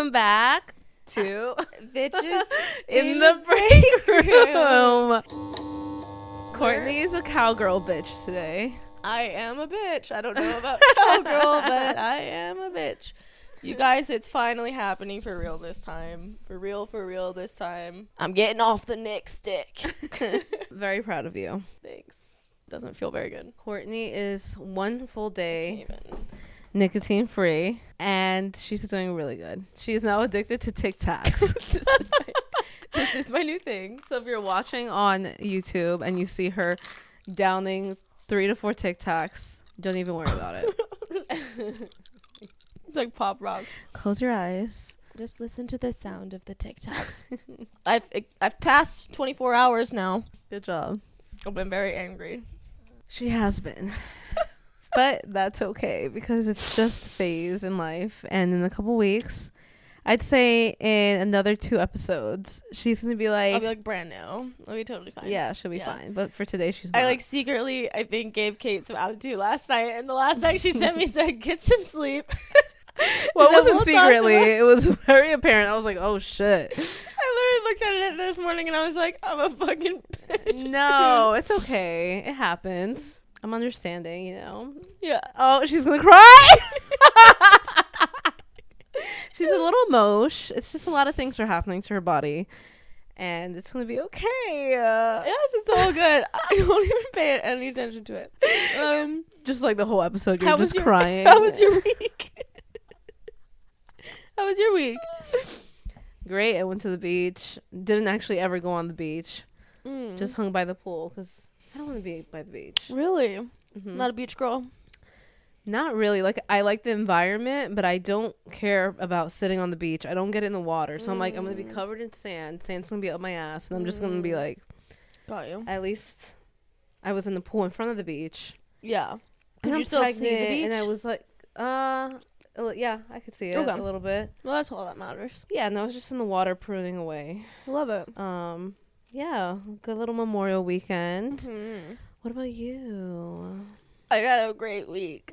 Welcome back to Bitches in the break room. Courtney is a cowgirl bitch today. I am a bitch. I don't know about cowgirl, but I am a bitch. You guys, it's finally happening for real this time. For real this time. I'm getting off the Nick stick. Very proud of you. Thanks. Doesn't feel very good. Courtney is one full day Even. nicotine free, and she's doing really good. She's now addicted to Tic Tacs. This is my new thing. So if you're watching on YouTube and you see her downing 3 to 4 Tic Tacs, don't even worry about it. It's like pop rock. Close your eyes. Just listen to the sound of the Tic Tacs. I've passed 24 hours now. Good job. I've been very angry. She has been. But that's okay because it's just a phase in life. And in a couple weeks, I'd say in another 2 episodes, she's going to be like... I'll be like brand new. I'll be totally fine. Yeah, she'll be fine. But for today, she's not. I like secretly, I think, gave Kate some attitude last night. And the last night she sent me said, get some sleep. Well, it wasn't secretly. It was very apparent. I was like, oh, shit. I literally looked at it this morning and I was like, I'm a fucking bitch. No, it's okay. It happens. I'm understanding, you know? Yeah. Oh, she's going to cry. She's a little emosh. It's just a lot of things are happening to her body. And it's going to be okay. Yes, it's all good. I don't even pay any attention to it. Just like the whole episode, you're just crying. How was your week? How was your week? Great. I went to the beach. Didn't actually ever go on the beach. Just hung by the pool because I don't want to be by the beach. Really? Mm-hmm. Not a beach girl? Not really. Like, I like the environment, but I don't care about sitting on the beach. I don't get in the water. So I'm like, I'm going to be covered in sand. Sand's going to be up my ass. And I'm just going to be like, got you. At least I was in the pool in front of the beach. Yeah. And Did you still see the beach? And I was like, yeah, I could see it a little bit. Well, that's all that matters. Yeah, and I was just in the water pruning away. I love it. Yeah, good little Memorial weekend. Mm-hmm. What about you? I got a great week.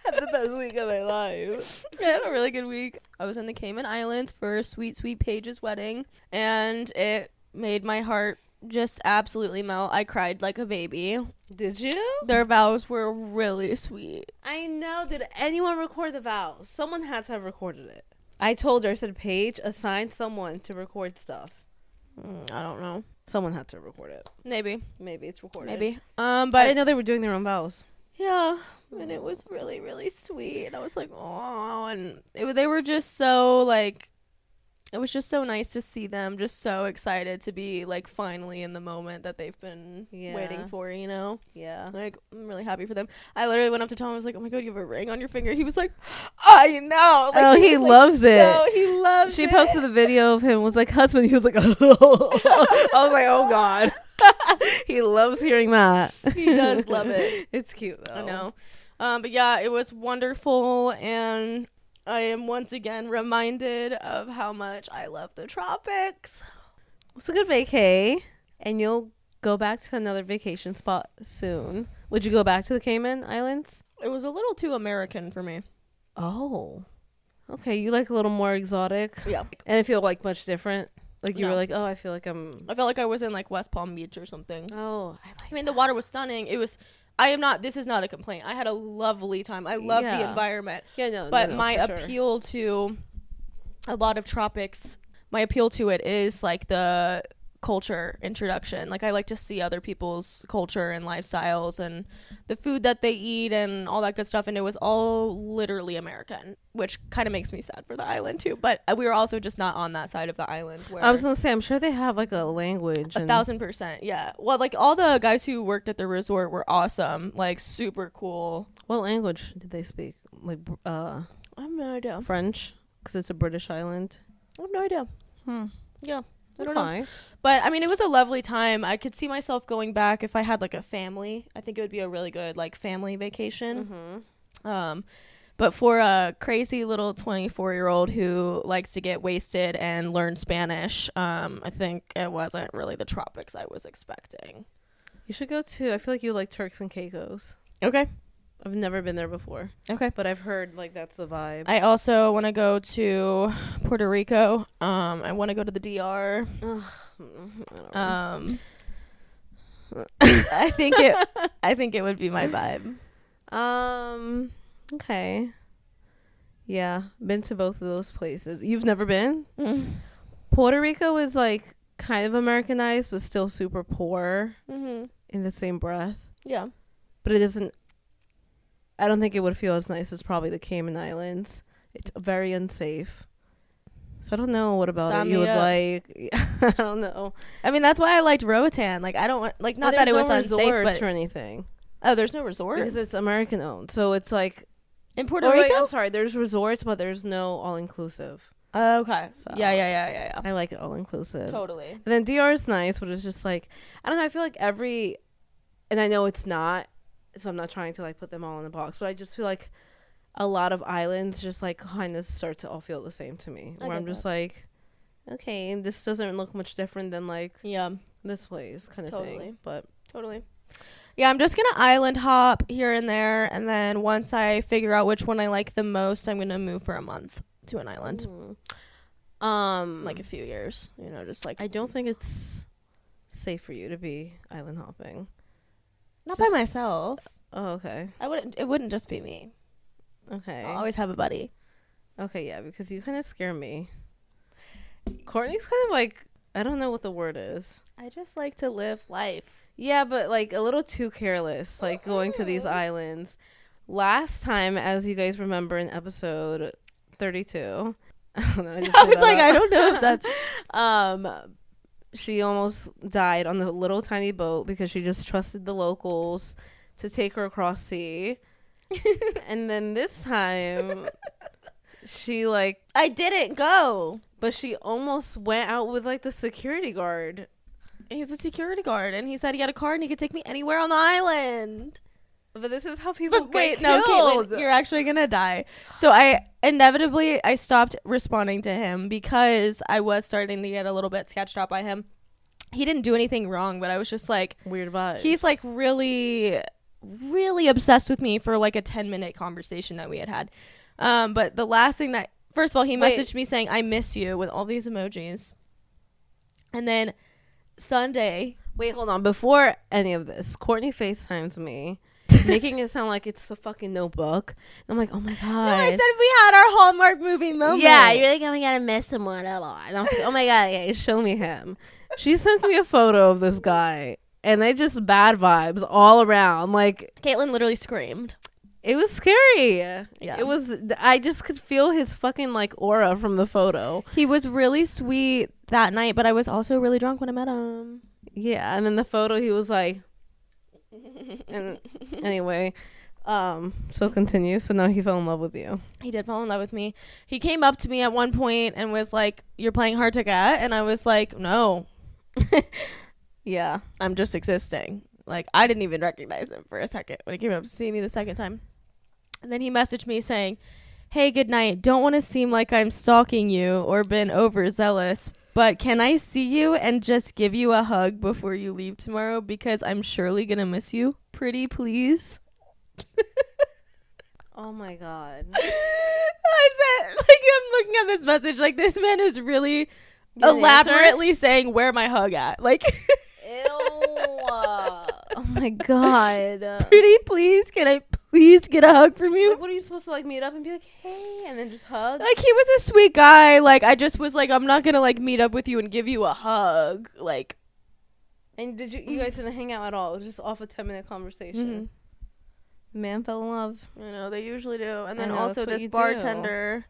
Had the best week of my life. I had a really good week. I was in the Cayman Islands for Sweet Paige's wedding, and it made my heart just absolutely melt. I cried like a baby. Did you? Their vows were really sweet. I know. Did anyone record the vows? Someone had to have recorded it. I told her, I said, Paige, assign someone to record stuff. I don't know. Someone had to record it. Maybe it's recorded. Maybe. But I didn't know they were doing their own vows. Yeah, and it was really, really sweet. And I was like, oh, and they were just so like, it was just so nice to see them just so excited to be like finally in the moment that they've been waiting for, you know? Yeah. Like, I'm really happy for them. I literally went up to Tom and was like, oh my God, you have a ring on your finger. He was like, I know. Like, oh, he loves it. He loves it. She posted the video of him, was like, husband. He was like, oh. I was like, oh God. He loves hearing that. He does love it. It's cute though. I know. But yeah, it was wonderful, and I am once again reminded of how much I love the tropics. It's a good vacay, and you'll go back to another vacation spot soon. Would you go back to the Cayman Islands? It was a little too American for me. Oh. Okay, you like a little more exotic? Yeah. And it feel like much different? Like you were like, oh, I feel like I felt like I was in like West Palm Beach or something. Oh, I mean, the water was stunning. This is not a complaint. I had a lovely time. I love the environment. Yeah, no. But my appeal to a lot of tropics, my appeal to it is like the culture introduction. Like, I like to see other people's culture and lifestyles and the food that they eat and all that good stuff. And it was all literally American, which kind of makes me sad for the island too. But we were also just not on that side of the island. Where I was going to say, I'm sure they have like a language. 1,000%. Yeah. Well, like all the guys who worked at the resort were awesome. Like super cool. What language did they speak? Like, I have no idea. French? Because it's a British island. I have no idea. Yeah. I don't know. But I mean, it was a lovely time. I could see myself going back if I had like a family. I think it would be a really good like family vacation. But for a crazy little 24-year-old who likes to get wasted and learn Spanish, I think it wasn't really the tropics I was expecting. You should go to, I feel like you like Turks and Caicos. Okay. I've never been there before. Okay. But I've heard like that's the vibe. I also want to go to Puerto Rico. I want to go to the DR. I think it would be my vibe. Okay. Yeah, been to both of those places. You've never been? Puerto Rico is like kind of Americanized, but still super poor in the same breath. Yeah. But it isn't. I don't think it would feel as nice as probably the Cayman Islands. It's very unsafe. So I don't know what about it you would like. I don't know. I mean, that's why I liked Roatan. Like, I don't want, like, not that it was unsafe, but or anything. Oh, there's no resort because it's American owned. So it's like in Puerto Rico. Wait, I'm sorry. There's resorts, but there's no all inclusive. Okay. So Yeah. I like it all inclusive. Totally. And then DR is nice, but it's just like I don't know. I feel like and I know it's not. So I'm not trying to like put them all in a box, but I just feel like a lot of islands just like kind of start to all feel the same to me. Where I'm just like, okay, this doesn't look much different than like this place kind of thing. But totally. Yeah, I'm just gonna island hop here and there, and then once I figure out which one I like the most, I'm gonna move for a month to an island. Like a few years, just like I don't think it's safe for you to be island hopping. Not by myself. Oh, okay. It wouldn't just be me. Okay. I'll always have a buddy. Okay, yeah, because you kind of scare me. Courtney's kind of like, I don't know what the word is. I just like to live life. Yeah, but like a little too careless, like going to these islands. Last time, as you guys remember in episode 32, I don't know. I was like, I don't know if that's... she almost died on the little tiny boat because she just trusted the locals to take her across sea. And then this time she like I didn't go, but she almost went out with like the security guard. He's a security guard and he said he had a card and he could take me anywhere on the island. But this is how people get killed. No, Caitlyn, you're actually gonna die. So I stopped responding to him because I was starting to get a little bit sketched out by him. He didn't do anything wrong, but I was just like weird vibes. He's like really, really obsessed with me for like a 10-minute conversation that we had. But the last thing that, first of all, he messaged me saying I miss you with all these emojis, and then Sunday. Wait, hold on. Before any of this, Courtney FaceTimes me. Making it sound like it's a fucking Notebook. And I'm like, oh my god. No, I said we had our Hallmark movie moment. Yeah, you're like, oh my god, I miss someone a lot. And I was like, oh my god, yeah, show me him. She sends me a photo of this guy, and they just bad vibes all around. Like Caitlyn literally screamed. It was scary. Yeah, it was. I just could feel his fucking like aura from the photo. He was really sweet that night, but I was also really drunk when I met him. Yeah, and then the photo, he was like. And anyway, so continue. So now he fell in love with you. He did fall in love with me. He came up to me at one point and was like, "You're playing hard to get," and I was like, "No." Yeah, I'm just existing. Like, I didn't even recognize him for a second when he came up to see me the second time. And then he messaged me saying, "Hey, good night. Don't want to seem like I'm stalking you or been overzealous, but can I see you and just give you a hug before you leave tomorrow? Because I'm surely going to miss you. Pretty please." Oh my God. I said, like, I'm looking at this message, like, this man is really elaborately saying, "Where my hug at?" Like, ew. Oh my God. "Pretty please, can I please get a hug from you?" Like, what are you supposed to like meet up and be like, "Hey," and then just hug? Like, he was a sweet guy. Like, I just was like, I'm not gonna like meet up with you and give you a hug. Like, and did you guys didn't hang out at all? It was just off a 10-minute conversation. Man fell in love. I know, they usually do. And then also this bartender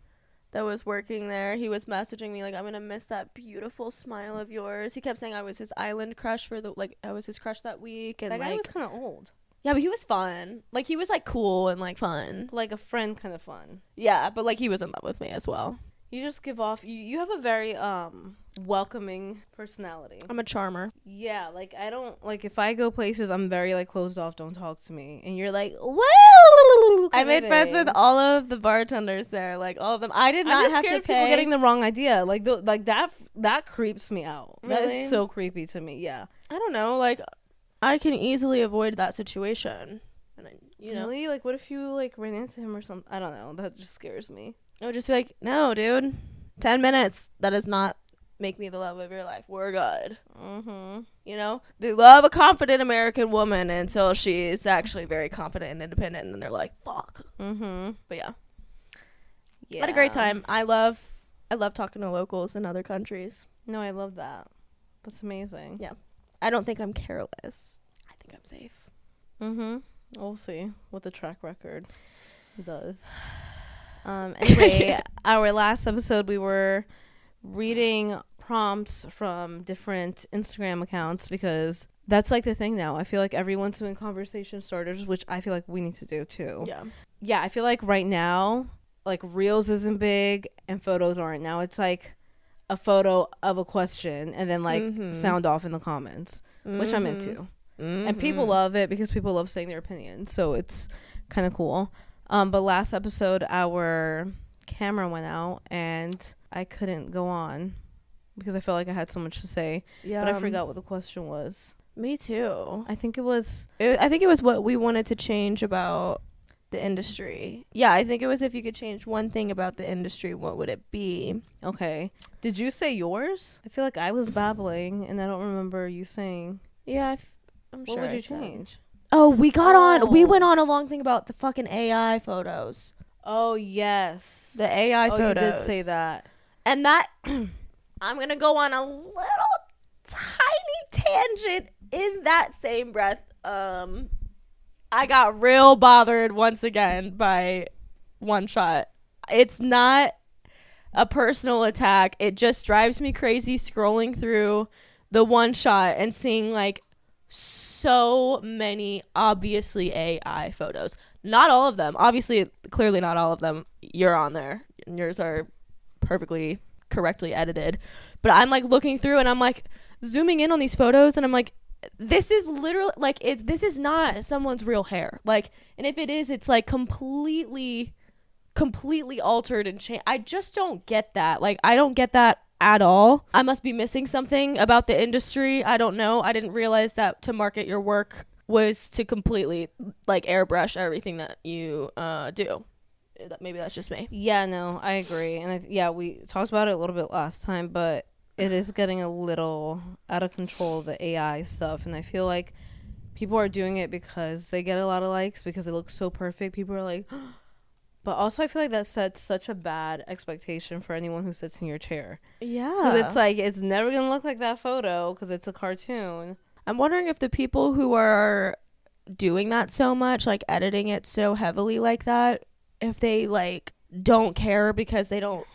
that was working there, he was messaging me like, "I'm gonna miss that beautiful smile of yours." He kept saying I was his island crush I was his crush that week. And that guy like, was kind of old. Yeah, but he was fun. Like, he was like cool and like fun, like a friend kind of fun. Yeah, but like he was in love with me as well. You just give off. You have a very welcoming personality. I'm a charmer. Yeah, like I don't like if I go places, I'm very like closed off. Don't talk to me, and you're like, woo. I made friends with all of the bartenders there, like all of them. I did not have to pay. People getting the wrong idea, like that creeps me out. Really? That is so creepy to me. Yeah, I don't know. Like, I can easily avoid that situation, and You know? Really? Like, what if you, like, ran into him or something? I don't know. That just scares me. I would just be like, no, dude. 10 minutes. That does not make me the love of your life. We're good. Mm-hmm. You know? They love a confident American woman until she's actually very confident and independent. And then they're like, fuck. Mm-hmm. But yeah. Yeah. Had a great time. I love talking to locals in other countries. No, I love that. That's amazing. Yeah. I don't think I'm careless. I think I'm safe. Mm-hmm. We'll see what the track record does. Anyway, our last episode, we were reading prompts from different Instagram accounts because that's like the thing now. I feel like everyone's doing conversation starters, which I feel like we need to do too. Yeah. Yeah, I feel like right now, like Reels isn't big and photos aren't. Now it's like a photo of a question and then like sound off in the comments, which I'm into. And people love it because people love saying their opinion. So it's kind of cool. But last episode, our camera went out and I couldn't go on because I felt like I had so much to say. Yeah. But I forgot what the question was. Me too. I think it was what we wanted to change about the industry. Yeah, I think it was if you could change one thing about the industry, what would it be? okay. Did you say yours? I feel like I was babbling and I don't remember you saying. Yeah, I'm sure. What would I you said. change? Oh, we went on a long thing about the fucking AI photos. Oh, yes. The AI photos. You did say that. And that, I'm going to go on a little tiny tangent in that same breath. I got real bothered once again by One Shot. It's not a personal attack. It just drives me crazy scrolling through the One Shot and seeing like so many obviously AI photos. Not all of them. Obviously, clearly not all of them. You're on there. Yours are perfectly correctly edited. But I'm like looking through and I'm like zooming in on these photos and I'm like, this is literally like this is not someone's real hair. Like, and if it is, it's like completely altered and changed. I just don't get that. Like, I don't get that at all. I must be missing something about the industry. I don't know. I didn't realize that to market your work was to completely like airbrush everything that you do. Maybe that's just me. Yeah, no, I agree. And we talked about it a little bit last time, but it is getting a little out of control, the AI stuff. And I feel like people are doing it because they get a lot of likes because it looks so perfect. People are like, but also I feel like that sets such a bad expectation for anyone who sits in your chair. Yeah. Because it's like, it's never going to look like that photo because it's a cartoon. I'm wondering if the people who are doing that so much, like editing it so heavily like that, if they like don't care because they don't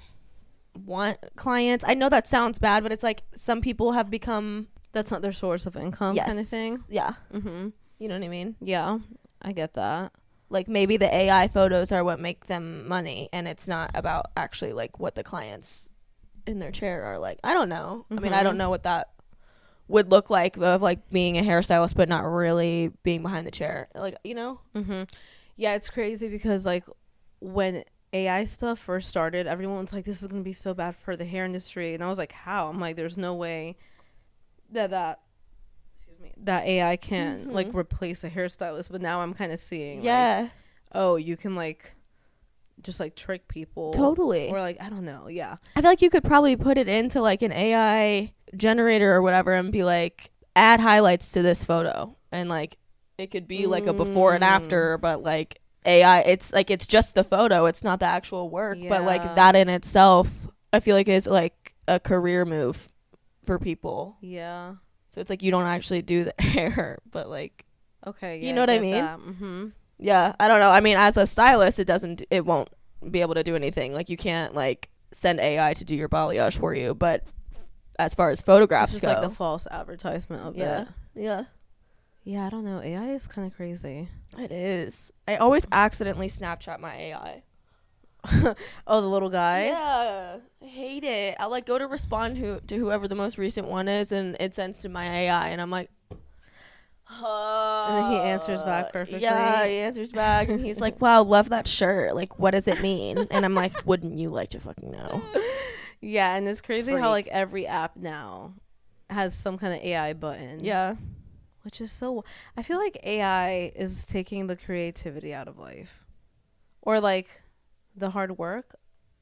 want clients. I know that sounds bad, but it's like some people have become, that's not their source of income kind of thing. Yeah. Mm-hmm. You know what I mean? Yeah, I get that. Like maybe the AI photos are what make them money and it's not about actually like what the clients in their chair are like. I don't know. I mean, I don't know what that would look like of like being a hairstylist but not really being behind the chair. Like, you know? Yeah, it's crazy because like when AI stuff first started, everyone was like, this is going to be so bad for the hair industry. And I was like, how? I'm like, there's no way that AI can like replace a hairstylist. But now I'm kind of seeing like, oh, you can like just like trick people. Totally. Or like, I don't know. Yeah. I feel like you could probably put it into like an AI generator or whatever and be like, add highlights to this photo. And like, it could be like a before and after, but like AI, it's like, it's just the photo. It's not the actual work. Yeah. But like that in itself, I feel like is like a career move for people. Yeah. So it's like you don't actually do the hair, but like, okay. Yeah, you know what I mean? Mm-hmm. Yeah. I don't know. I mean, as a stylist, it won't be able to do anything. Like you can't like send AI to do your balayage for you. But as far as photographs it's go, like the false advertisement of it. Yeah. Yeah, I don't know. AI is kind of crazy. It is. I always accidentally Snapchat my AI. Oh, the little guy? Yeah. I hate it. I like go to respond to whoever the most recent one is and it sends to my AI and I'm like, and then he answers back perfectly. Yeah, he answers back and he's like, wow, love that shirt. Like, what does it mean? And I'm like, wouldn't you like to fucking know? Yeah, and it's crazy Freak. how like every app now has some kind of AI button. Yeah. which is so, I feel like AI is taking the creativity out of life, or like the hard work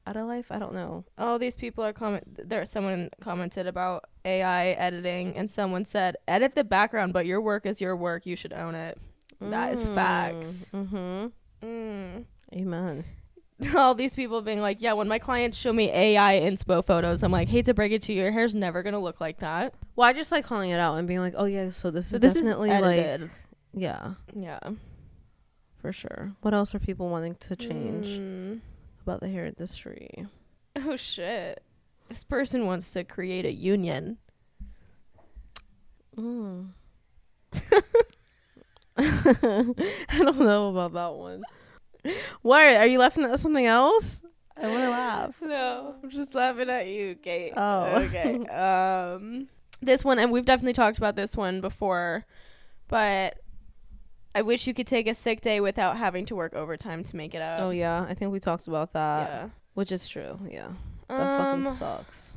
out of life. I don't know. Oh, these people are someone commented about AI editing, and someone said, edit the background, but your work is your work. You should own it. That is facts. Amen. All these people being like, yeah, when my clients show me AI inspo photos, I'm like, hate to break it to you, your hair's never gonna look like that. Well, I just like calling it out and being like, oh yeah, so this is definitely edited. like, yeah, for sure. What else are people wanting to change about the hair industry? Oh shit, this person wants to create a union. I don't know about that one. What, are you laughing at something else? I want to laugh. No, I'm just laughing at you, Kate. Oh, okay. This one, and we've definitely talked about this one before, but I wish you could take a sick day without having to work overtime to make it up. Oh yeah, I think we talked about that. Yeah, which is true. Yeah, that fucking sucks.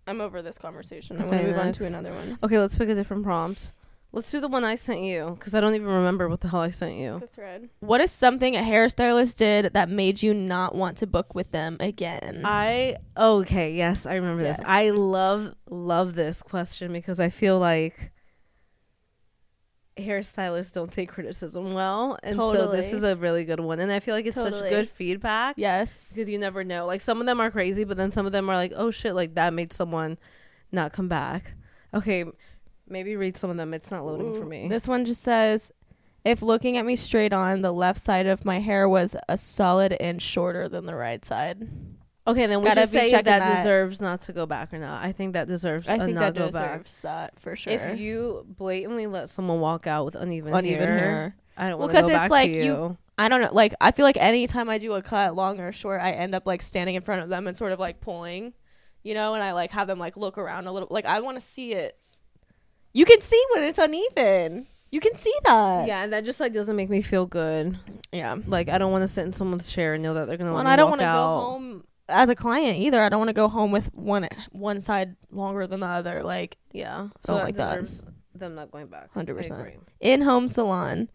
I'm over this conversation. I want to move on to another one. Okay, let's pick a different prompt. Let's do the one I sent you, because I don't even remember what the hell I sent you. The thread. What is something a hairstylist did that made you not want to book with them again? Okay, yes, I remember this. I love this question, because I feel like hairstylists don't take criticism well, and so this is a really good one, and I feel like it's such good feedback. Yes, because you never know. Like, some of them are crazy, but then some of them are like, oh shit, like that made someone not come back. Okay, maybe read some of them. It's not loading for me. This one just says, if looking at me straight on, the left side of my hair was a solid inch shorter than the right side. Okay, then we should say if that deserves not to go back or not. I think that deserves not go back. I think that deserves that for sure. If you blatantly let someone walk out with uneven hair, I don't want to go back to you. I don't know. Like, I feel like anytime I do a cut, long or short, I end up like standing in front of them and sort of like pulling, and I like have them like look around a little. Like, I want to see it. You can see when it's uneven. You can see that. Yeah, and that just like doesn't make me feel good. Yeah. Like, I don't want to sit in someone's chair and know that they're going to let me I don't want to go home as a client either. I don't want to go home with one side longer than the other. Like, yeah. So that deserves them not going back. 100%. In-home salon.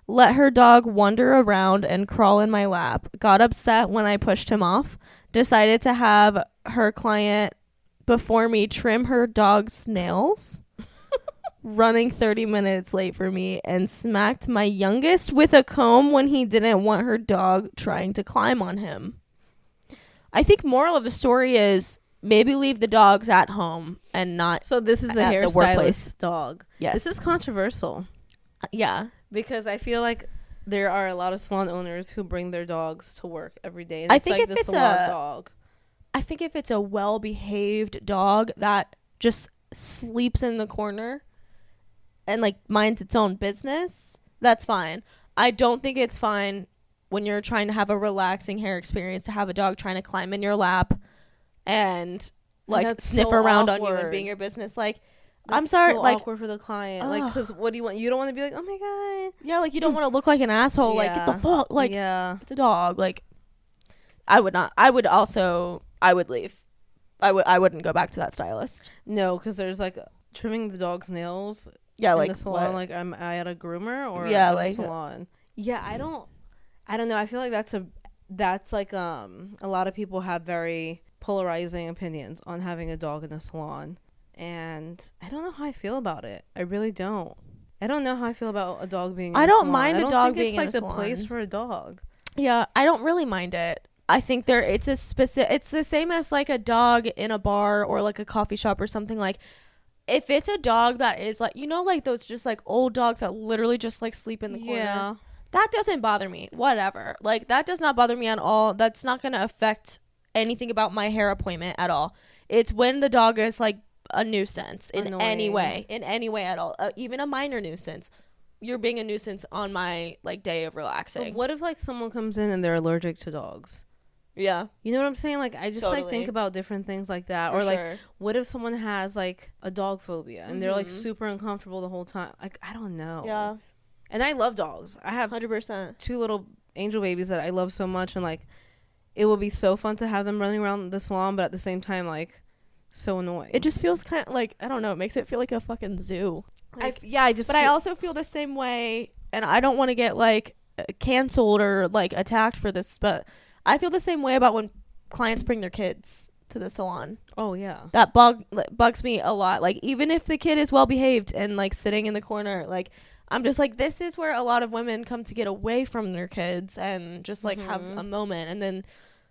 Let her dog wander around and crawl in my lap. Got upset when I pushed him off. Decided to have her client before me trim her dog's nails. Running 30 minutes late for me, and smacked my youngest with a comb when he didn't want her dog trying to climb on him. I think moral of the story is maybe leave the dogs at home and not. So this is a hairstylist dog. Yes. This is controversial. Yeah. Because I feel like there are a lot of salon owners who bring their dogs to work every day. And I think like if it's dog. I think if it's a well-behaved dog that just sleeps in the corner and like minds its own business, that's fine. I don't think it's fine when you're trying to have a relaxing hair experience to have a dog trying to climb in your lap and like sniff around on you and being your business. Like, I'm sorry, so like awkward for the client. Like, because what do you want? You don't want to be like, oh my god. Yeah, like you don't want to look like an asshole. Yeah. Like, get the fuck. Like, yeah, the dog. Like, I would not. I would leave. I wouldn't go back to that stylist. No, because there's like trimming the dog's nails. Yeah, in like the salon. what? Like, am I at a groomer or yeah, at like a salon? Yeah, I don't know. I feel like that's like a lot of people have very polarizing opinions on having a dog in a salon, and I don't know how I feel about it. I really don't. I don't know how I feel about a dog being in a salon. I don't mind a dog being in a salon. It's like the place for a dog. Yeah, I don't really mind it. I think it's the same as like a dog in a bar or like a coffee shop or something. Like, if it's a dog that is like, like those just like old dogs that literally just like sleep in the corner. Yeah. That doesn't bother me. Whatever. Like, that does not bother me at all. That's not going to affect anything about my hair appointment at all. It's when the dog is like a nuisance in any way at all. Even a minor nuisance. You're being a nuisance on my like day of relaxing. But what if like someone comes in and they're allergic to dogs? Yeah. You know what I'm saying? Like, I just like think about different things like that. Or like, what if someone has like a dog phobia and they're like super uncomfortable the whole time? Like, I don't know. Yeah. And I love dogs. I have 100% 2 little angel babies that I love so much, and like, it would be so fun to have them running around the salon, but at the same time, like, so annoying. It just feels kind of like, I don't know, it makes it feel like a fucking zoo. Like, but I also feel the same way, and I don't want to get like canceled or like attacked for this, but I feel the same way about when clients bring their kids to the salon. Oh yeah, that bugs me a lot. Like, even if the kid is well behaved and like sitting in the corner, like, I'm just like, this is where a lot of women come to get away from their kids and just like have a moment, and then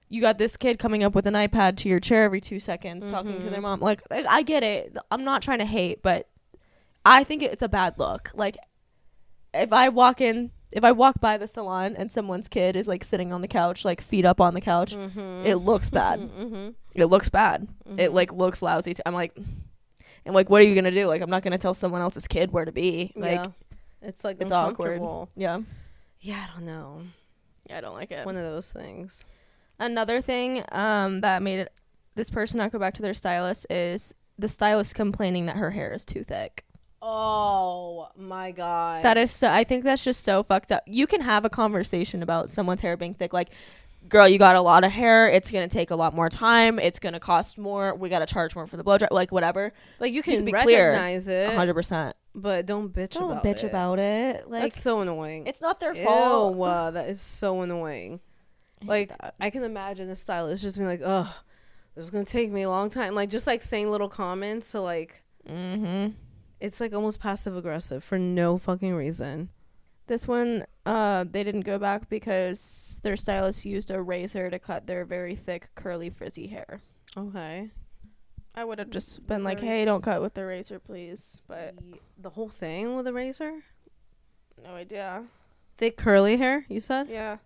you got this kid coming up with an iPad to your chair every 2 seconds talking to their mom. Like, I get it, I'm not trying to hate, but I think it's a bad look. Like, if I walk by the salon and someone's kid is like sitting on the couch, like feet up on the couch, it looks bad. It looks bad. It like looks lousy. I'm like, what are you gonna do? Like, I'm not gonna tell someone else's kid where to be. Like, it's like it's awkward. Yeah. I don't know. Yeah, I don't like it. One of those things. Another thing that made this person not go back to their stylist is the stylist complaining that her hair is too thick. Oh my god. That is so, I think that's just so fucked up. You can have a conversation about someone's hair being thick, like, girl, you got a lot of hair, it's gonna take a lot more time, it's gonna cost more, we gotta charge more for the blow dry, like, whatever. Like, you can be recognize clear, it 100%, but don't bitch about it. Like, that's so annoying. It's not their fault. That is so annoying. Like, I can imagine a stylist just being like, ugh, this is gonna take me a long time, like, just like saying little comments to like it's like almost passive aggressive for no fucking reason. This one, they didn't go back because their stylist used a razor to cut their very thick, curly, frizzy hair. Okay. I would have just been like, hey, don't cut with the razor, please. But the whole thing with a razor? No idea. Thick, curly hair, you said? Yeah.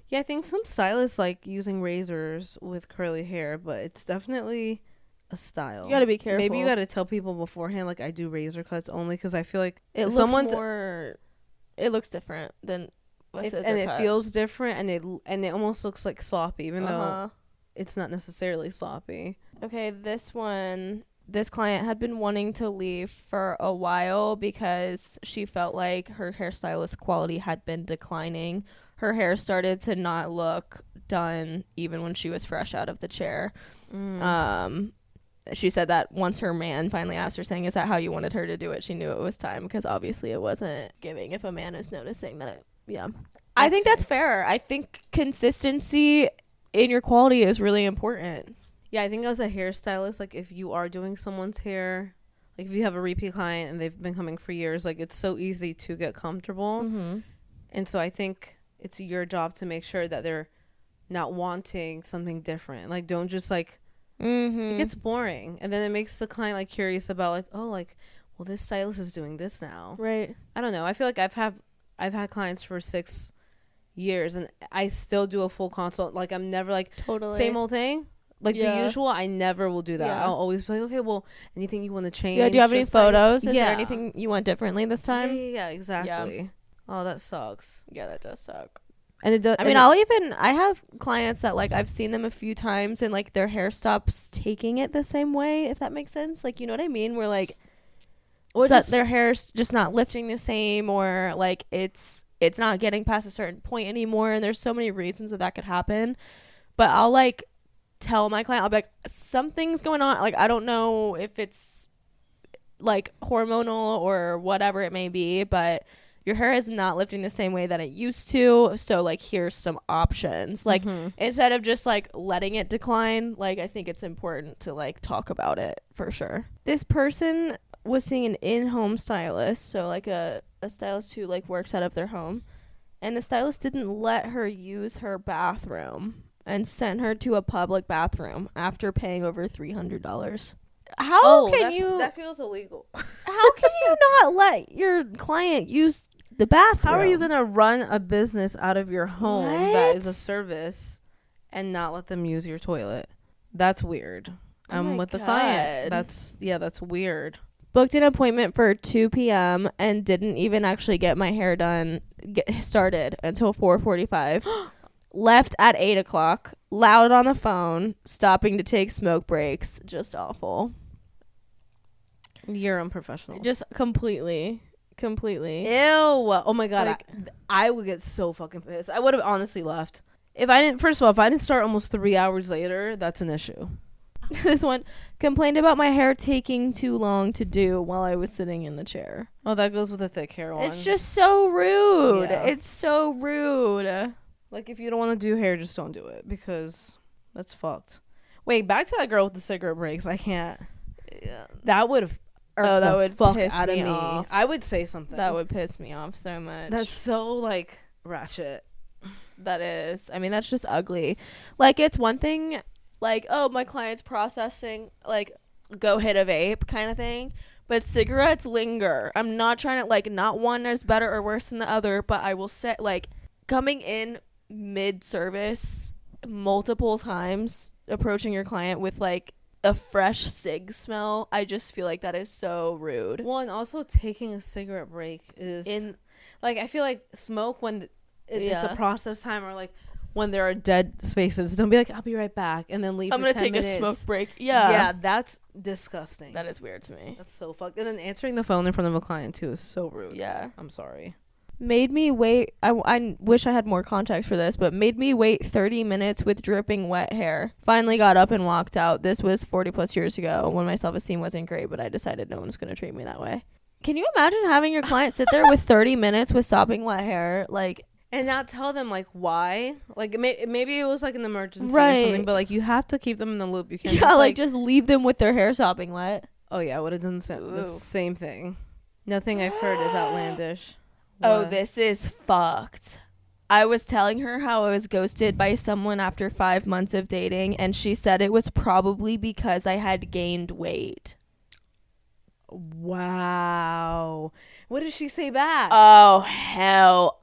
Yeah, I think some stylists like using razors with curly hair, but it's definitely a style. You gotta be careful. Maybe you gotta tell people beforehand, like, I do razor cuts only, because I feel like it looks more. It looks different than a scissor and cut. It feels different, and it almost looks like sloppy, even though it's not necessarily sloppy. Okay, this client had been wanting to leave for a while because she felt like her hairstylist quality had been declining. Her hair started to not look done even when she was fresh out of the chair. She said that once her man finally asked her, saying, is that how you wanted her to do it? She knew it was time, because obviously it wasn't giving if a man is noticing that. I think that's fair. I think consistency in your quality is really important. Yeah, I think as a hairstylist, like, if you are doing someone's hair, like, if you have a repeat client and they've been coming for years, like, it's so easy to get comfortable. And so I think it's your job to make sure that they're not wanting something different. Like, don't just like, it gets boring, and then it makes the client like curious about, like, oh, like, well, this stylist is doing this now, right? I don't know. I feel like I've had clients for 6 years, and I still do a full consult. Like, I'm never like totally same old thing, like the usual. I never will do that. I'll always be like, okay, well, anything you want to change? Yeah. Do you have any photos? Like, is there anything you want differently this time? Yeah, exactly. Yeah. Oh, that sucks. Yeah, that does suck. And it does. I mean, I have clients that, like, I've seen them a few times and, like, their hair stops taking it the same way, if that makes sense. Like, you know what I mean? Where, like, or just their hair's just not lifting the same, or, like, it's not getting past a certain point anymore. And there's so many reasons that could happen. But I'll, like, tell my client, I'll be like, something's going on. Like, I don't know if it's, like, hormonal or whatever it may be, but your hair is not lifting the same way that it used to. So, like, here's some options. Like, instead of just, like, letting it decline, like, I think it's important to, like, talk about it for sure. This person was seeing an in-home stylist. So, like, a stylist who, like, works out of their home. And the stylist didn't let her use her bathroom and sent her to a public bathroom after paying over $300. How can you... That feels illegal. How can you not let your client use the bathroom? How are you gonna run a business out of your home that is a service and not let them use your toilet? That's weird. I'm with the client. That's weird. Booked an appointment for 2 p.m. and didn't even actually get my hair started until 4:45. Left at 8 o'clock. Loud on the phone. Stopping to take smoke breaks. Just awful. You're unprofessional. Just completely. Ew. Oh my god. Like, I would get so fucking pissed. I would have honestly left. If I didn't start almost 3 hours later, that's an issue. This one complained about my hair taking too long to do while I was sitting in the chair. Oh, that goes with the thick hair one. It's just so rude. Yeah. It's so rude. Like, if you don't want to do hair, just don't do it, because that's fucked. Wait, back to that girl with the cigarette breaks. I can't. Yeah. That would have. That would fuck piss out of me me. off. I would say something. That would piss me off so much. That's so like ratchet. That is. I mean, that's just ugly. Like, it's one thing, like, oh, my client's processing, like, go hit a vape kind of thing. But cigarettes linger. I'm not trying to, like, not one is better or worse than the other, but I will say, like, coming in mid-service multiple times, approaching your client with, like, a fresh cig smell, I just feel like that is so rude. Well, and also taking a cigarette break is like, I feel like smoke when it's a process time, or like when there are dead spaces, don't be like, I'll be right back, and then leave. I'm for gonna 10 take minutes. a smoke break. Yeah, that's disgusting. that is weird to me. That's so fucked. And then answering the phone in front of a client too is so rude. Yeah, I'm sorry. made me wait. I wish I had more context for this, but made me wait 30 minutes with dripping wet hair. Finally got up and walked out. This was 40 plus years ago when my self-esteem wasn't great, but I decided no one was going to treat me that way. Can you imagine having your client sit there with 30 minutes with sopping wet hair? Like, and not tell them like why. Like maybe it was like an emergency right. or something, but like you have to keep them in the loop. You can't just leave them with their hair sopping wet. Oh yeah, I would have done the same thing. Nothing I've heard is outlandish. Oh, What? this is fucked. I was telling her how I was ghosted by someone after 5 months of dating, and she said it was probably because I had gained weight. Wow. What did she say back? Oh, hell.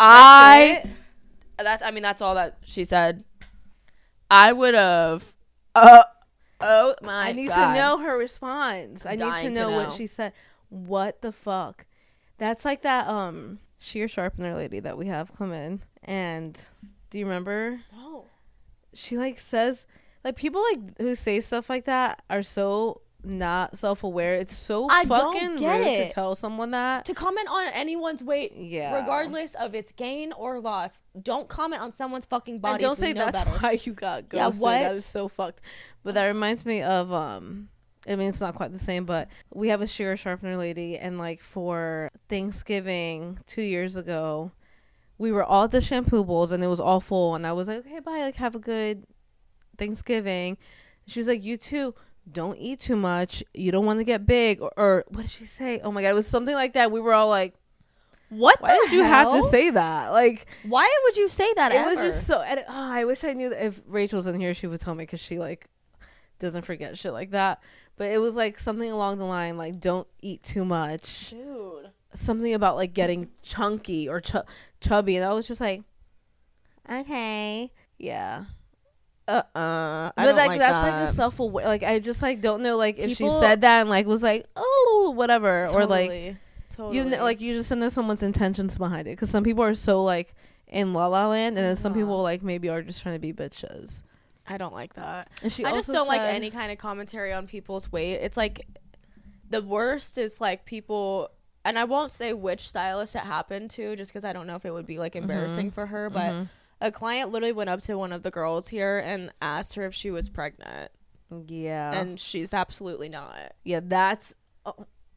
That's all that she said. I would have. Oh my God. I need to know her response. I need to know what she said. What the fuck? That's like that shear sharpener lady that we have come in. And do you remember? No. She like says, like, people like who say stuff like that are so not self-aware. It's so fucking rude to tell someone that. To comment on anyone's weight, yeah, regardless of its gain or loss. Don't comment on someone's fucking body. And don't say that's better. Why you got ghosted. Yeah, what? That is so fucked. But that reminds me of I mean, it's not quite the same, but we have a shear sharpener lady, and like for Thanksgiving 2 years ago, we were all at the shampoo bowls and it was all full, and I was like, okay, bye, like have a good Thanksgiving. She was like, you too, don't eat too much, you don't want to get big, or what did she say? Oh my God, it was something like that. We were all like, what? Why did you have to say that? Like, why would you say that? It was just so. And, I wish I knew that if Rachel's in here, she would tell me, because she like doesn't forget shit like that. But it was like something along the line like, don't eat too much. Dude. Something about like getting chunky or chubby, and I was just like, okay, yeah. But like that's like a self-aware. Like I just like don't know like if she said that and like was like, oh, whatever, or like you know, like you just don't know someone's intentions behind it, because some people are so like in la la land, and then some people like maybe are just trying to be bitches. I don't like that. And she I also just don't like any kind of commentary on people's weight. It's like the worst is like people, and I won't say which stylist it happened to, just because I don't know if it would be like embarrassing for her, but a client literally went up to one of the girls here and asked her if she was pregnant. Yeah. And she's absolutely not. Yeah, that's...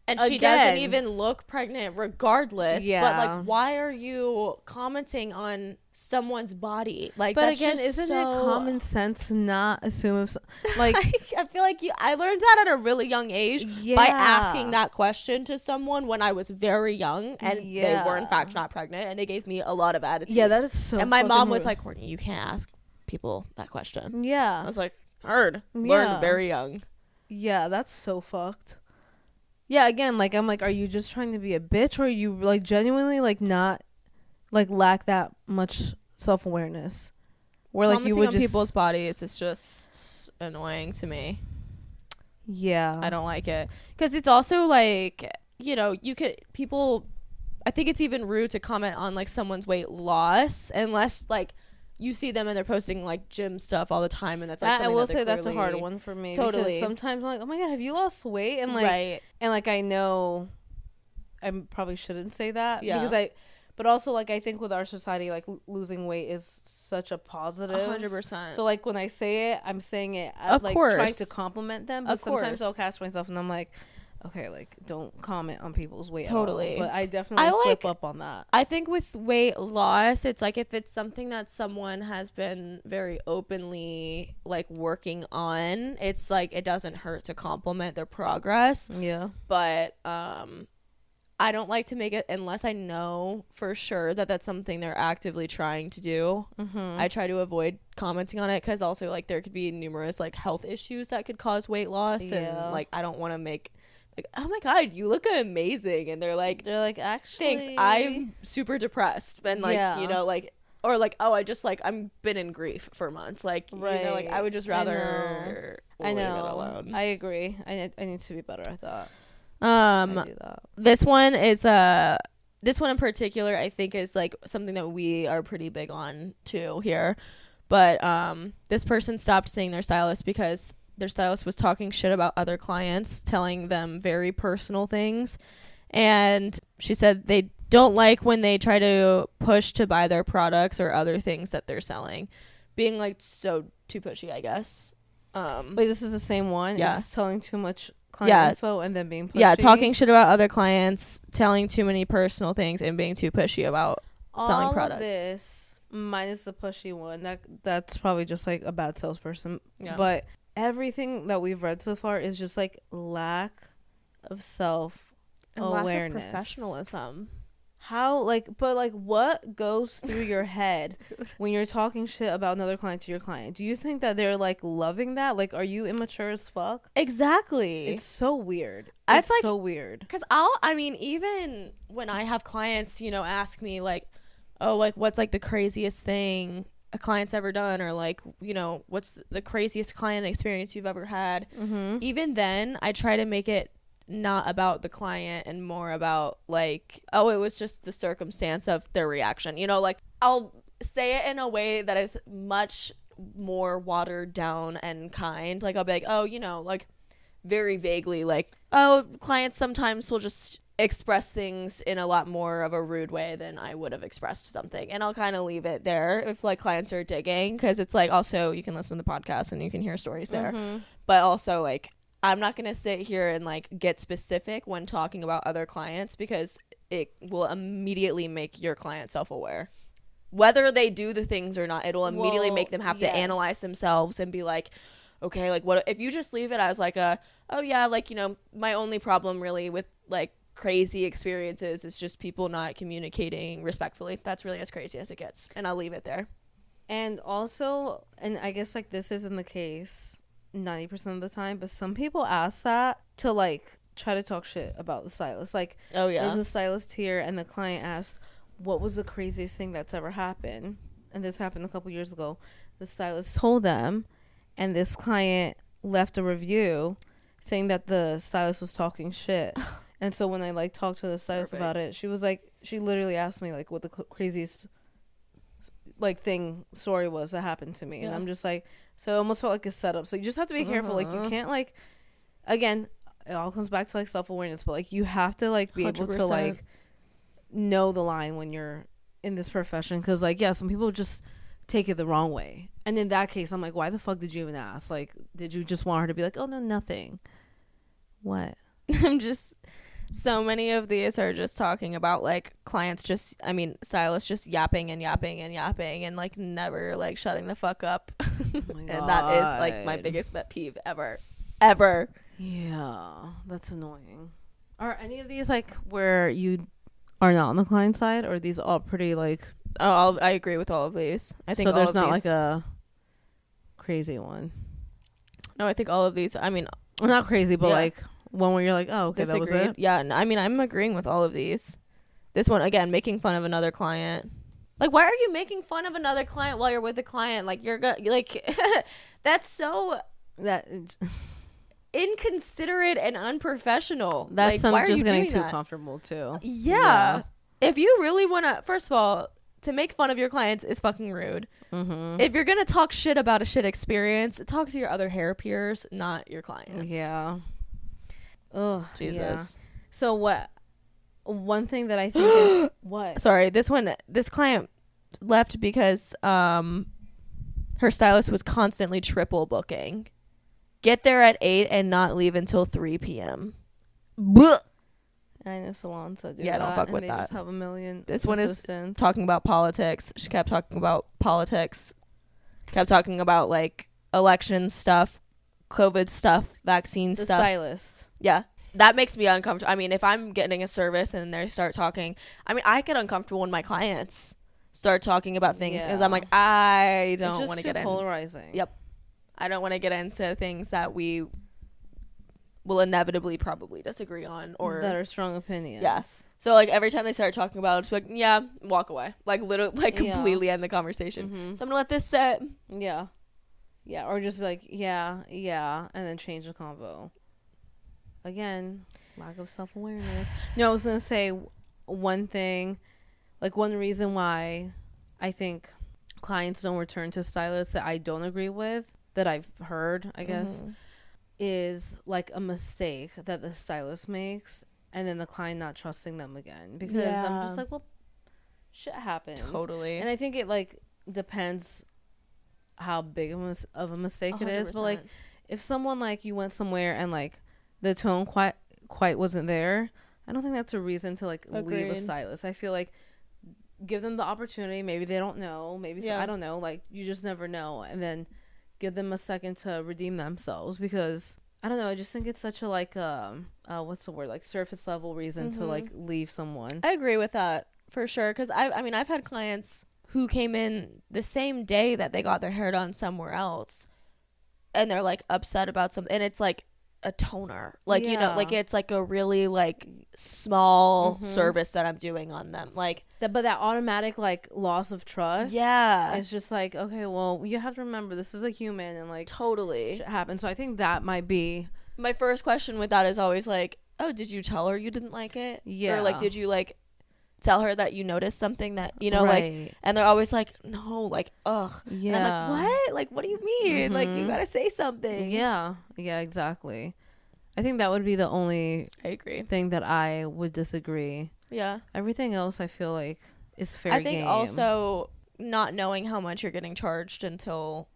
And she doesn't even look pregnant regardless. Yeah. But, like, why are you commenting on someone's body? Like, but that's again, isn't it common sense to not assume if... Like, I feel like I learned that at a really young age by asking that question to someone when I was very young. And they were, in fact, not pregnant. And they gave me a lot of attitude. Yeah, that is so... And my mom was like, Courtney, you can't ask people that question. Yeah. I was like, heard. Learned very young. Yeah, that's so fucked. Yeah, again, like, I'm like, are you just trying to be a bitch, or are you, like, genuinely, like, not, like, lack that much self-awareness? Where, like, you would just... on people's bodies is just annoying to me. Yeah. I don't like it. Because it's also, like, you know, I think it's even rude to comment on, like, someone's weight loss, unless, like, you see them and they're posting like gym stuff all the time, and that's like I will say that's a hard one for me. Totally. Because sometimes I'm like, oh my God, have you lost weight? And like, and like I know I probably shouldn't say that because But also, like, I think with our society, like, losing weight is such a positive. 100%. So, like, when I say it, I'm saying it Of like course. trying to compliment them. But Of sometimes course. I'll catch myself and I'm like, okay, like, don't comment on people's weight Totally. at all. But I definitely slip up on that. I think with weight loss, it's like if it's something that someone has been very openly like working on, it's like it doesn't hurt to compliment their progress. Yeah. But I don't like to make it unless I know for sure that that's something they're actively trying to do. I try to avoid commenting on it because also like there could be numerous like health issues that could cause weight loss, and like I don't want to make like, oh my god, you look amazing, and they're like actually, thanks, I'm super depressed, and like you know, like, or like, oh, I just like I'm been in grief for months, like you know, like I would just rather I know. leave it alone. I agree. I need to be better at that. I do that. This one in particular I think is like something that we are pretty big on too here, but this person stopped seeing their stylist because their stylist was talking shit about other clients, telling them very personal things, and she said they don't like when they try to push to buy their products or other things that they're selling, being like so too pushy, I guess. Wait, this is the same one? Yeah. It's telling too much client info and then being pushy? Yeah, talking shit about other clients, telling too many personal things, and being too pushy about selling products. All of this, minus the pushy one, that's probably just like a bad salesperson. Yeah. But everything that we've read so far is just like lack of self-awareness. Lack of professionalism. How, like, but like what goes through your head when you're talking shit about another client to your client? Do you think that they're like loving that? Like, are you immature as fuck? Exactly. It's so weird. It's like, so weird. Because even when I have clients, you know, ask me like, oh, like what's like the craziest thing a client's ever done, or like, you know, what's the craziest client experience you've ever had? Even then I try to make it not about the client and more about like, oh, it was just the circumstance of their reaction, you know, like I'll say it in a way that is much more watered down and kind. Like I'll be like, oh, you know, like very vaguely, like, oh, clients sometimes will just express things in a lot more of a rude way than I would have expressed something, and I'll kind of leave it there if like clients are digging, because it's like also you can listen to the podcast and you can hear stories there, but also like I'm not going to sit here and like get specific when talking about other clients, because it will immediately make your client self-aware. Whether they do the things or not, it will immediately make them have to analyze themselves and be like, okay, like what if you just leave it as like a, oh yeah, like, you know, my only problem really with like crazy experiences is just people not communicating respectfully. That's really as crazy as it gets, and I'll leave it there. And also, and I guess like this isn't the case 90% of the time, but some people ask that to like try to talk shit about the stylist. Like, oh yeah, there's a stylist here and the client asked, what was the craziest thing that's ever happened? And this happened a couple years ago. The stylist told them, and this client left a review saying that the stylist was talking shit. And so when I like talked to the stylist about it, she was like, she literally asked me like what the craziest like story was that happened to me. And I'm just like, so it almost felt like a setup. So you just have to be careful. Like you can't like, again, it all comes back to like self-awareness, but like you have to like be 100%. Able to like know the line when you're in this profession, because like some people just take it the wrong way, and in that case I'm like, why the fuck did you even ask? Like, did you just want her to be like, oh no, nothing? What? I'm just, so many of these are just talking about like clients just, I mean stylists just yapping and yapping and yapping and like never like shutting the fuck up. Oh and that is like my biggest pet peeve ever. Yeah, that's annoying. Are any of these like where you are not on the client side, or are these all pretty like, I agree with all of these. I think so there's not like a crazy one? No, I think all of these, I mean, well, not crazy, but like one where you're like, oh, okay, that was it. Yeah, I mean, I'm agreeing with all of these. This one, again, making fun of another client. Like, why are you making fun of another client while you're with the client? Like, you're gonna like that's so inconsiderate and unprofessional. That's like, just getting too comfortable too. Yeah. If you really want to, first of all, to make fun of your clients is fucking rude. If you're gonna talk shit about a shit experience, talk to your other hair peers, not your clients. Yeah. Oh, Jesus. Yeah. So what one thing that I think is what? Sorry, this client left because her stylist was constantly triple booking. Get there at 8 and not leave until 3 p.m. Blech. I know salons that do Yeah, that. don't fuck and with they that. Just have a million This one is assistants. talking about politics. She kept talking about politics. Kept talking about like election stuff, COVID stuff, vaccine the stuff. Stylist. Yeah. That makes me uncomfortable. I mean, if I'm getting a service and they start talking, I mean, I get uncomfortable when my clients start talking about things because I'm like, I don't want to get in. It's just polarizing. Yep. I don't want to get into things that we will inevitably probably disagree on or that are strong opinions. Yes. So like every time they start talking about it, it's like, yeah, walk away. Like literally, like completely end the conversation. So I'm gonna let this sit. Yeah. Yeah. Or just be like, yeah, and then change the convo. Again, lack of self-awareness. No, I was gonna say one thing, like one reason why I think clients don't return to stylists that I don't agree with, that I've heard, I guess, is like a mistake that the stylist makes and then the client not trusting them again, because I'm just like, well, shit happens. Totally. And I think it like depends how big of a mistake 100%. It is, but like if someone like you went somewhere and like the tone quite wasn't there, I don't think that's a reason to like leave a stylist. I feel like give them the opportunity. Maybe they don't know, maybe I don't know, like you just never know, and then give them a second to redeem themselves, because I don't know, I just think it's such a like what's the word, like surface level reason to like leave someone. I agree with that for sure, because I mean I've had clients who came in the same day that they got their hair done somewhere else and they're like upset about something, and it's like a toner, like you know, like it's like a really like small service that I'm doing on them, like that, but that automatic like loss of trust, it's just like, okay, well, you have to remember this is a human and like totally shit happens. So I think that might be my first question with that is always like, oh, did you tell her you didn't like it? Or like, did you like tell her that you noticed something that, you know, like, and they're always like, no, like, ugh. And I'm like, what? Like, what do you mean? Like, you gotta say something. Yeah, exactly. I think that would be the only thing that I would disagree. Yeah. Everything else I feel like is fair game. I think also not knowing how much you're getting charged until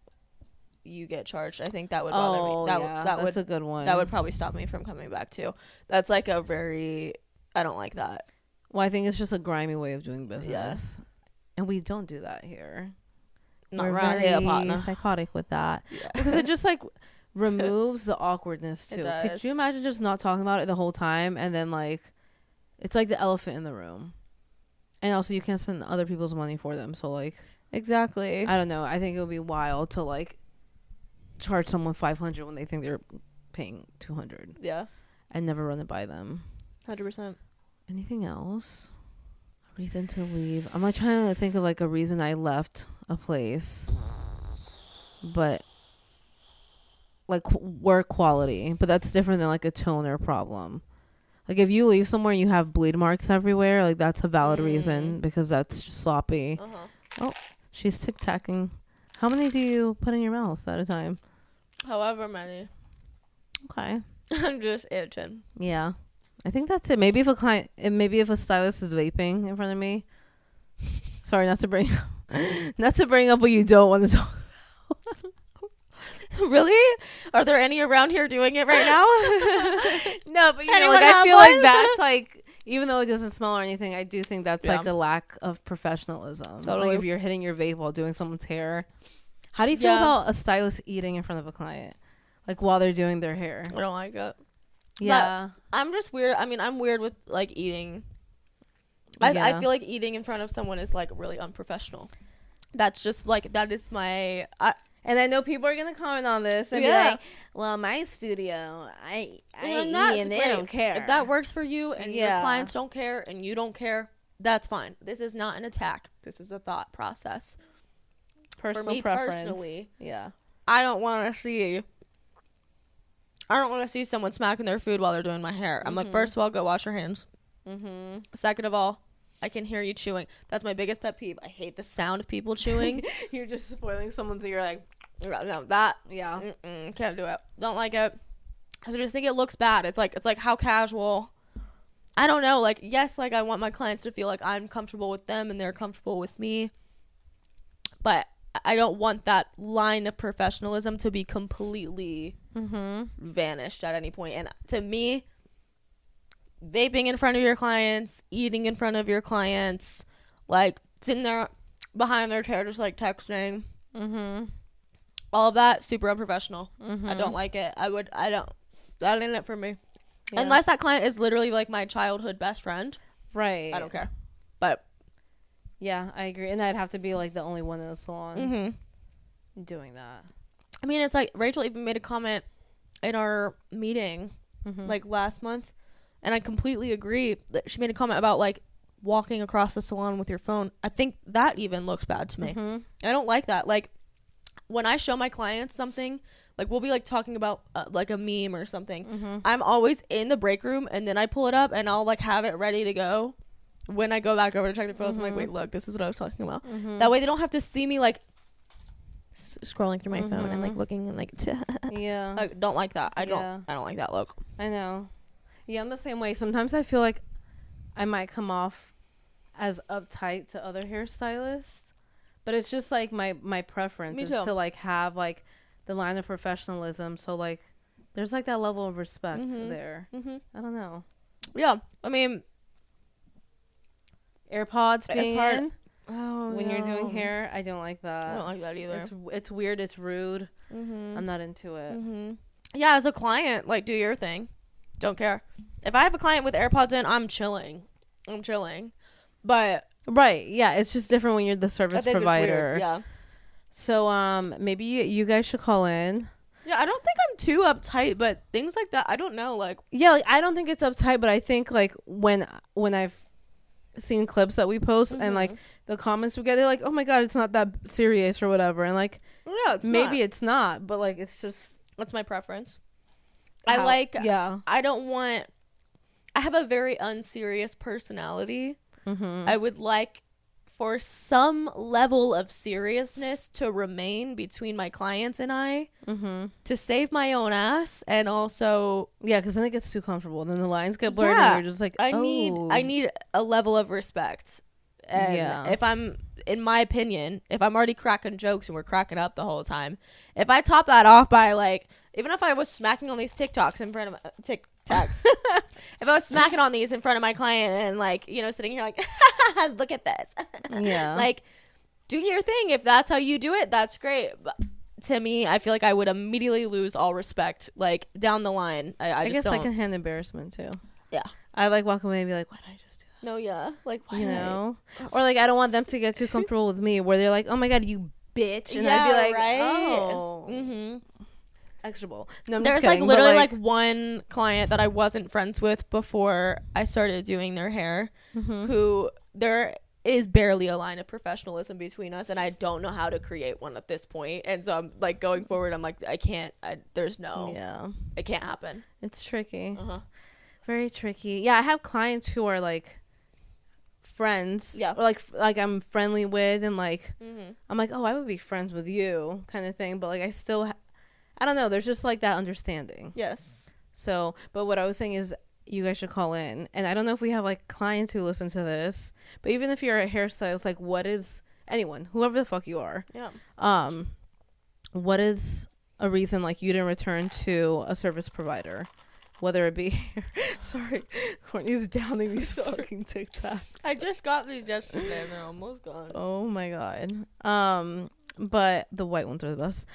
you get charged. I think that would bother me. That's a good one. That would probably stop me from coming back too. That's like a very, I don't like that. Well, I think it's just a grimy way of doing business. Yes. And we don't do that here. Not around here, partner. Psychotic with that. Yeah. Because it just like removes the awkwardness too. Could you imagine just not talking about it the whole time, and then like it's like the elephant in the room, and also you can't spend other people's money for them, so like exactly, I don't know, I think it would be wild to like charge someone $500 when they think they're paying $200. Yeah. And never run it by them. 100%. Anything else? A reason to leave. I'm like trying to think of like a reason I left a place, but like work quality, but that's different than like a toner problem. Like if you leave somewhere and you have bleed marks everywhere, like that's a valid reason, because that's just sloppy. Oh, she's tic-tacking. How many do you put in your mouth at a time? However many. Okay. I'm just itching. Yeah, I think that's it. Maybe if a stylist is vaping in front of me. Sorry, not to bring up what you don't want to talk about. Really? Are there any around here doing it right now? No, but you know, like I feel like that's like, even though it doesn't smell or anything, I do think that's like a lack of professionalism. Totally. Like if you're hitting your vape while doing someone's hair. How do you feel about a stylist eating in front of a client, like while they're doing their hair? I don't like it. Yeah, but I'm just weird. I mean, I'm weird with like eating. I feel like eating in front of someone is like really unprofessional. That's just like, that is my. And I know people are gonna comment on this and be like, "Well, my studio, I eat and they don't care." If that works for you and your clients don't care and you don't care, that's fine. This is not an attack. This is a thought process. Personal for me preference. Personally, I don't want to see someone smacking their food while they're doing my hair. I'm like, first of all, go wash your hands. Second of all, I can hear you chewing. That's my biggest pet peeve. I hate the sound of people chewing. You're just spoiling someone's ear. Like, no, that, can't do it. Don't like it. I just think it looks bad. It's like how casual. I don't know, like, yes, like, I want my clients to feel like I'm comfortable with them and they're comfortable with me, but I don't want that line of professionalism to be completely vanished at any point. And to me, vaping in front of your clients, eating in front of your clients, like, sitting there behind their chair just, like, texting, all of that, super unprofessional. I don't like it. That ain't it for me. Yeah. Unless that client is literally like my childhood best friend. Right. I don't care. But yeah, I agree. And I'd have to be like the only one in the salon doing that. I mean, it's like Rachel even made a comment in our meeting like last month, and I completely agree. That she made a comment about like walking across the salon with your phone. I think that even looks bad to me. I don't like that. Like, when I show my clients something, like, we'll be, like, talking about, like, a meme or something. I'm always in the break room, and then I pull it up, and I'll, like, have it ready to go. When I go back over to check the photos, I'm like, wait, look, this is what I was talking about. That way they don't have to see me, like, scrolling through my phone and, like, looking and, like, yeah. I don't like that. I don't like that look. I know. Yeah, I'm the same way. Sometimes I feel like I might come off as uptight to other hairstylists. But it's just, like, my preference is to, like, have, like, the line of professionalism. So, like, there's, like, that level of respect there. I don't know. Yeah. I mean, AirPods being in when you're no. doing hair, I don't like that. I don't like that either. It's weird. It's rude. I'm not into it. Yeah, as a client, like, do your thing. Don't care. If I have a client with AirPods in, I'm chilling. But... Right, yeah, it's just different when you're the service provider. Yeah. So maybe you guys should call in. Yeah, I don't think I'm too uptight, but things like that, I don't know, like. Yeah, like, I don't think it's uptight, but I think like when I've seen clips that we post and like the comments we get, they're like, oh my god, it's not that serious or whatever, and like, yeah, it's not, but like it's just. That's my preference. I have a very unserious personality. I would like for some level of seriousness to remain between my clients and I to save my own ass, and also because then it gets too comfortable, then the lines get blurred and you're just like, I need a level of respect. And if I'm, in my opinion, if I'm already cracking jokes and we're cracking up the whole time, if I top that off by like, even if I was smacking on these TikToks in front of TikToks, if I was smacking on these in front of my client and like, you know, sitting here like, look at this. Like, do your thing. If that's how you do it, that's great. But to me, I feel like I would immediately lose all respect, like, down the line. I just guess don't. secondhand embarrassment too. Yeah. I like walk away and be like, why did I just do that? No, yeah. Like, why? You know? Or like, I don't want them to get too comfortable with me where they're like, oh my god, you bitch. And I'd be like, oh. Extra bowl. No, I'm There's just kidding, like literally like one client that I wasn't friends with before I started doing their hair, who there is barely a line of professionalism between us, and I don't know how to create one at this point. And so I'm like, going forward, I'm like, it can't happen. It's tricky. Very tricky. Yeah, I have clients who are like friends, or like I'm friendly with, and like I'm like, oh, I would be friends with you kind of thing, but like I still I don't know, there's just like that understanding. Yes. So, but what I was saying is you guys should call in, and I don't know if we have like clients who listen to this, but even if you're a hairstylist, like, what is anyone, whoever the fuck you are, what is a reason like you didn't return to a service provider? Whether it be, sorry, Courtney's downing these fucking TikToks. I just got these yesterday and they're almost gone. Oh my god. But the white ones are the best.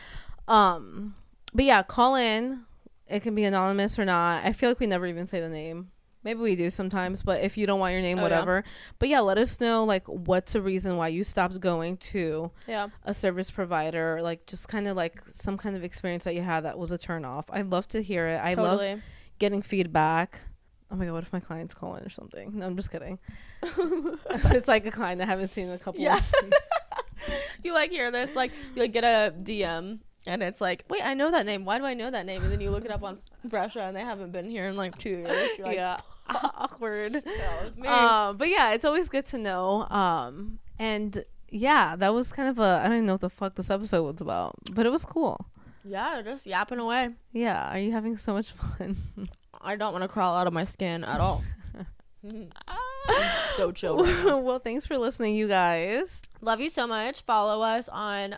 But yeah, call in. It can be anonymous or not. I feel like we never even say the name. Maybe we do sometimes, but if you don't want your name, whatever. Yeah. But yeah, let us know like what's a reason why you stopped going to a service provider, like just kind of like some kind of experience that you had that was a turn off. I'd love to hear it. I love getting feedback. Oh my god, what if my clients call in or something? No, I'm just kidding. It's like a client I haven't seen in a couple of You like hear this, like you like get a DM and it's like, wait, I know that name. Why do I know that name? And then you look it up on Fresha and they haven't been here in like 2 years. You're like, awkward. But yeah, it's always good to know. And yeah, that was kind of I don't even know what the fuck this episode was about, but it was cool. Yeah, just yapping away. Yeah, are you having so much fun? I don't want to crawl out of my skin at all. I'm so chill right now. Well, thanks for listening, you guys. Love you so much. Follow us on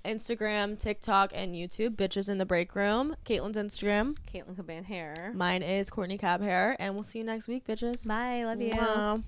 Instagram, TikTok, and YouTube. Bitches in the Break Room. Caitlyn's Instagram. Caitlyn Caban Hair. Mine is Courtney Cab Hair. And we'll see you next week, bitches. Bye. Love you. Wow.